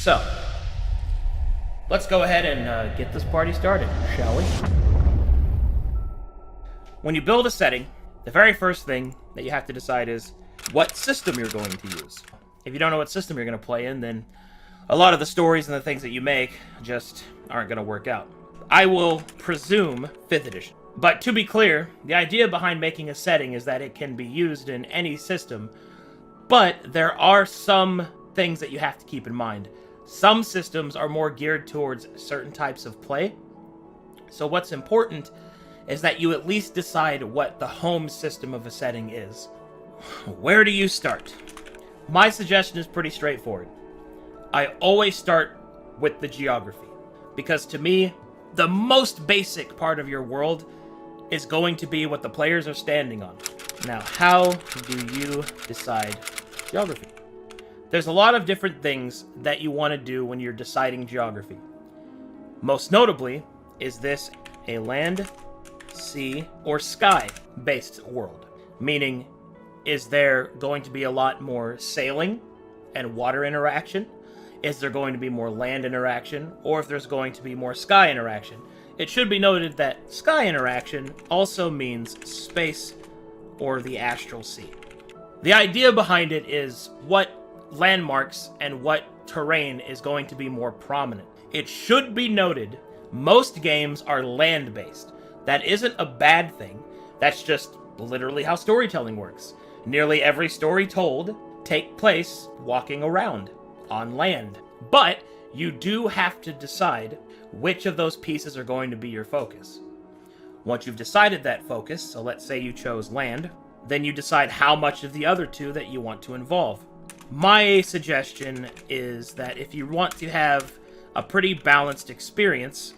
So, let's go ahead and get this party started, shall we? When you build a setting, the very first thing that you have to decide is what system you're going to use. If you don't know what system you're going to play in, then a lot of the stories and the things that you make just aren't going to work out. I will presume 5th edition. But to be clear, the idea behind making a setting is that it can be used in any system, but there are some things that you have to keep in mind. Some systems are more geared towards certain types of play, so what's important is that you at least decide what the home system of a setting is. Where do you start? My suggestion is pretty straightforward. I always start with the geography, because to me, the most basic part of your world is going to be what the players are standing on. Now, how do you decide geography? There's a lot of different things that you want to do when you're deciding geography. Most notably, is this a land, sea, or sky-based world? Meaning, is there going to be a lot more sailing and water interaction? Is there going to be more land interaction? Or if there's going to be more sky interaction? It should be noted that sky interaction also means space or the astral sea. The idea behind it is what landmarks and what terrain is going to be more prominent. It should be noted, most games are land-based. That isn't a bad thing. That's just literally how storytelling works. Nearly every story told take place walking around on land. But you do have to decide which of those pieces are going to be your focus. Once you've decided that focus, so let's say you chose land, then you decide how much of the other two that you want to involve. My suggestion is that if you want to have a pretty balanced experience,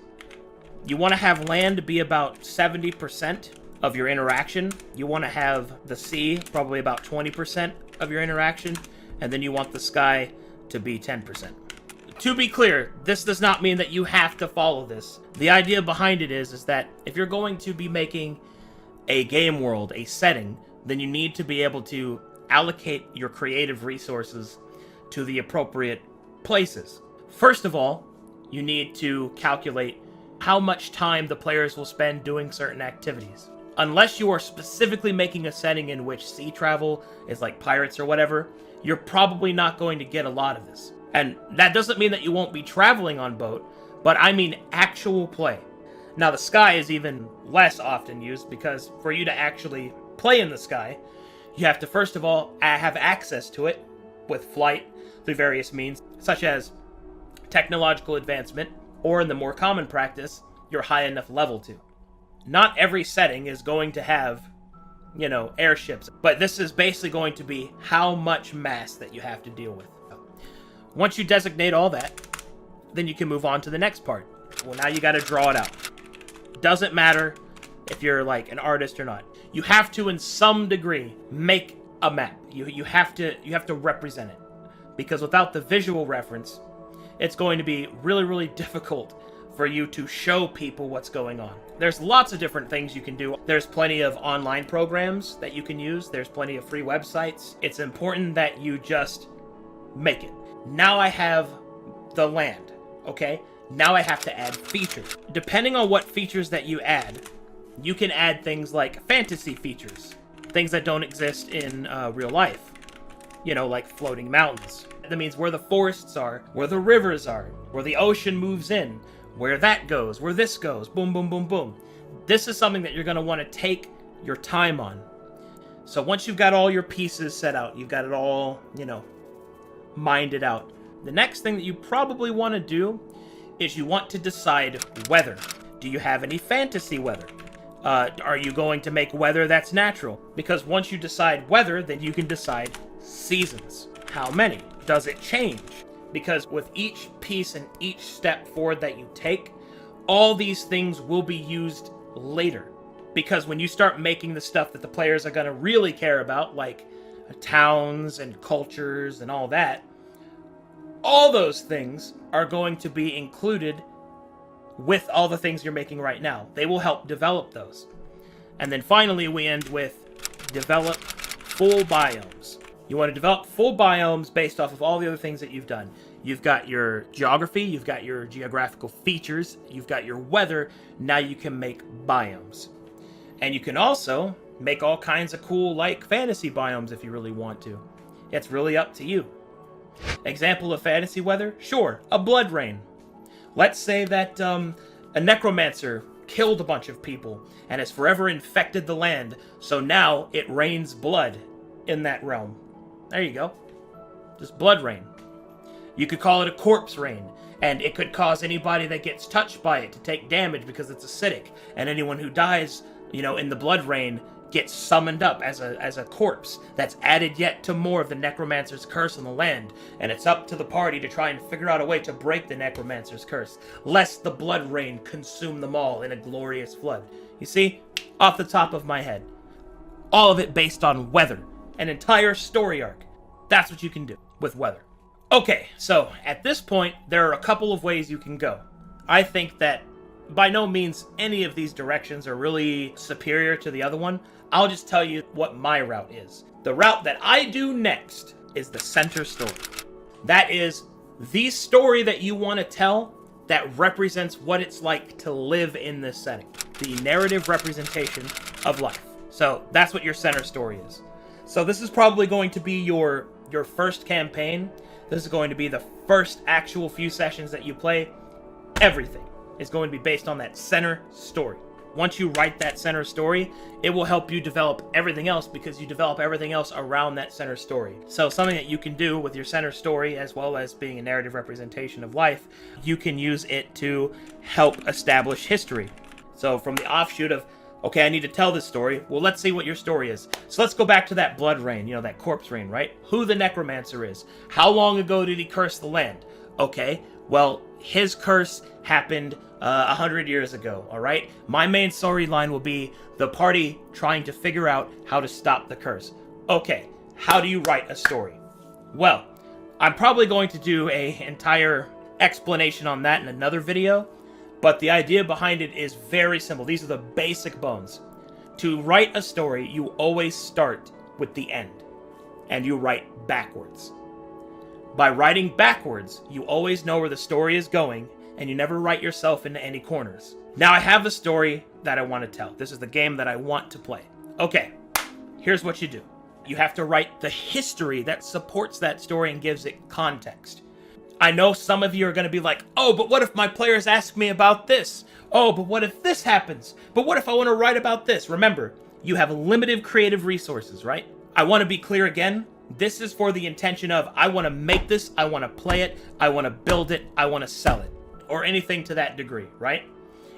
you want to have land be about 70% of your interaction. You want to have the sea probably about 20% of your interaction, and then you want the sky to be 10%. To be clear, this does not mean that you have to follow this. The idea behind it is that if you're going to be making a game world, a setting, then you need to be able to allocate your creative resources to the appropriate places. First of all, you need to calculate how much time the players will spend doing certain activities. Unless you are specifically making a setting in which sea travel is like pirates or whatever, you're probably not going to get a lot of this. And that doesn't mean that you won't be traveling on boat, but I mean actual play. Now, the sky is even less often used because for you to actually play in the sky, you have to first of all have access to it with flight through various means, such as technological advancement, or in the more common practice, you're high enough level to. Not every setting is going to have, airships, but this is basically going to be how much mass that you have to deal with. Once you designate all that, then you can move on to the next part. Well, now you got to draw it out. Doesn't matter if you're like an artist or not. You have to, in some degree, make a map. You have to represent it, because without the visual reference, it's going to be really, really difficult for you to show people what's going on. There's lots of different things you can do. There's plenty of online programs that you can use. There's plenty of free websites. It's important that you just make it. Now I have the land, okay? Now I have to add features. Depending on what features that you add, you can add things like fantasy features, things that don't exist in real life. Like floating mountains. That means where the forests are, where the rivers are, where the ocean moves in, where that goes, where this goes, boom, boom, boom, boom. This is something that you're going to want to take your time on. So once you've got all your pieces set out, you've got it all, minded out, the next thing that you probably want to do is you want to decide weather. Do you have any fantasy weather? Are you going to make weather that's natural? Because once you decide weather, then you can decide seasons. How many? Does it change? Because with each piece and each step forward that you take, all these things will be used later. Because when you start making the stuff that the players are going to really care about, like towns and cultures and all that, all those things are going to be included with all the things you're making right now. They will help develop those. And then finally, we end with develop full biomes. You want to develop full biomes based off of all the other things that you've done. You've got your geography, you've got your geographical features, you've got your weather. Now you can make biomes. And you can also make all kinds of cool, like, fantasy biomes if you really want to. It's really up to you. Example of fantasy weather? Sure, a blood rain. Let's say that a necromancer killed a bunch of people and has forever infected the land, so now it rains blood in that realm. There you go. Just blood rain. You could call it a corpse rain, and it could cause anybody that gets touched by it to take damage because it's acidic, and anyone who dies, in the blood rain gets summoned up as a corpse that's added yet to more of the necromancer's curse on the land, and it's up to the party to try and figure out a way to break the necromancer's curse, lest the blood rain consume them all in a glorious flood. You see, off the top of my head, all of it based on weather, an entire story arc. That's what you can do with weather. Okay, so at this point, there are a couple of ways you can go. I think that by no means any of these directions are really superior to the other one. I'll just tell you what my route is. The route that I do next is the center story. That is the story that you want to tell that represents what it's like to live in this setting. The narrative representation of life. So that's what your center story is. So this is probably going to be your first campaign. This is going to be the first actual few sessions that you play. Everything is going to be based on that center story. Once you write that center story, it will help you develop everything else because you develop everything else around that center story. So something that you can do with your center story, as well as being a narrative representation of life, you can use it to help establish history. So from the offshoot of, okay, I need to tell this story. Well, let's see what your story is. So let's go back to that blood rain, that corpse rain, right? Who the necromancer is. How long ago did he curse the land? Okay, well, his curse happened 100 years ago, all right? My main storyline will be the party trying to figure out how to stop the curse. Okay, how do you write a story? Well, I'm probably going to do an entire explanation on that in another video, but the idea behind it is very simple. These are the basic bones. To write a story, you always start with the end, and you write backwards. By writing backwards, you always know where the story is going, and you never write yourself into any corners. Now I have the story that I want to tell. This is the game that I want to play. Okay, here's what you do. You have to write the history that supports that story and gives it context. I know some of you are going to be like, oh, but what if my players ask me about this? Oh, but what if this happens? But what if I want to write about this? Remember, you have limited creative resources, right? I want to be clear again. This is for the intention of, I want to make this, I want to play it, I want to build it, I want to sell it. Or anything to that degree, right?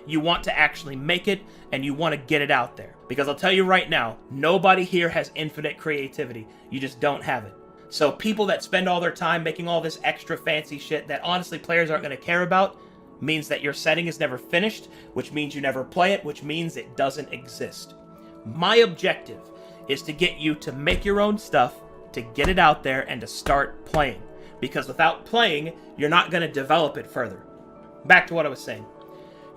You want to actually make it, and you want to get it out there. Because I'll tell you right now, nobody here has infinite creativity. You just don't have it. So people that spend all their time making all this extra fancy shit that honestly players aren't going to care about means that your setting is never finished, which means you never play it, which means it doesn't exist. My objective is to get you to make your own stuff, to get it out there, and to start playing. Because without playing, you're not going to develop it further. Back to what I was saying.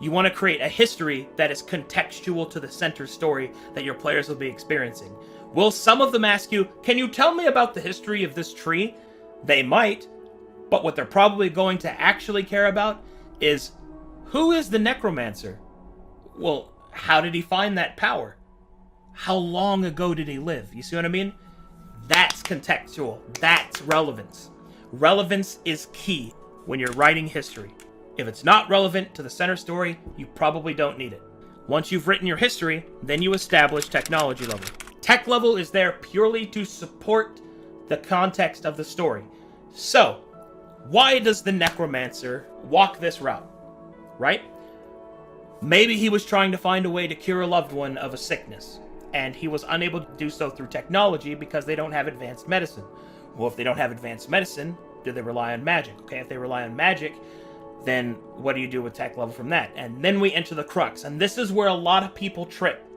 You want to create a history that is contextual to the center story that your players will be experiencing. Will some of them ask you, can you tell me about the history of this tree? They might, but what they're probably going to actually care about is, who is the necromancer? Well, how did he find that power? How long ago did he live? You see what I mean? That's contextual. That's relevance. Relevance is key when you're writing history. If it's not relevant to the center story, you probably don't need it. Once you've written your history, then you establish technology level. Tech level is there purely to support the context of the story. So, why does the necromancer walk this route? Right? Maybe he was trying to find a way to cure a loved one of a sickness, and he was unable to do so through technology because they don't have advanced medicine. Well, if they don't have advanced medicine, do they rely on magic? Okay, if they rely on magic, then what do you do with tech level from that? And then we enter the crux, and this is where a lot of people trip.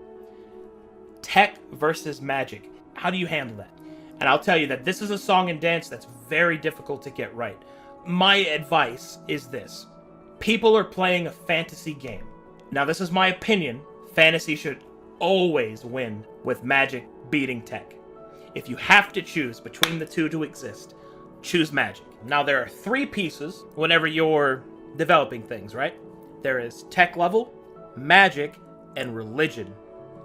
Tech versus magic. How do you handle that? And I'll tell you that this is a song and dance that's very difficult to get right. My advice is this. People are playing a fantasy game. Now, this is my opinion. Fantasy should always win with magic beating tech. If you have to choose between the two to exist, choose magic. Now, there are three pieces whenever you're developing things, right? There is tech level, magic, and religion.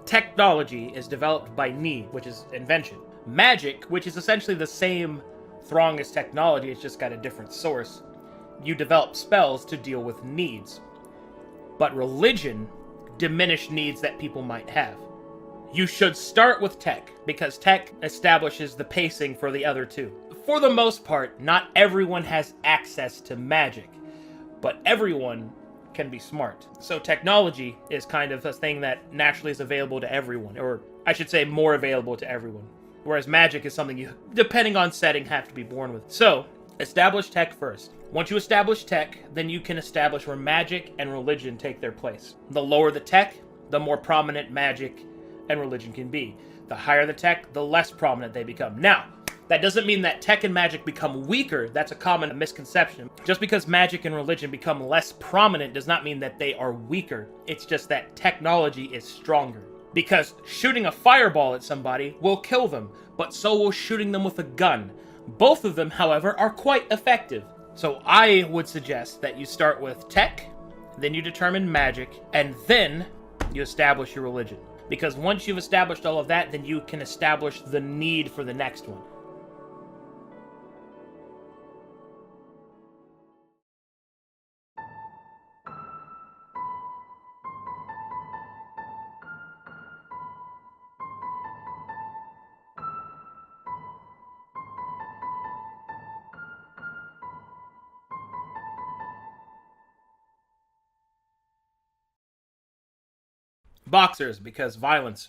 Technology is developed by need, which is invention. Magic, which is essentially the same throng as technology, it's just got a different source. You develop spells to deal with needs. But religion diminish needs that people might have. You should start with tech, because tech establishes the pacing for the other two. For the most part, not everyone has access to magic, but everyone can be smart. So technology is kind of a thing that naturally is available to everyone, or I should say more available to everyone. Whereas magic is something you, depending on setting, have to be born with. So, establish tech first. Once you establish tech, then you can establish where magic and religion take their place. The lower the tech, the more prominent magic and religion can be. The higher the tech, the less prominent they become. Now, that doesn't mean that tech and magic become weaker. That's a common misconception. Just because magic and religion become less prominent does not mean that they are weaker. It's just that technology is stronger. Because shooting a fireball at somebody will kill them, but so will shooting them with a gun. Both of them, however, are quite effective. So I would suggest that you start with tech, then you determine magic, and then you establish your religion. Because once you've established all of that, then you can establish the need for the next one. Boxers, because violence.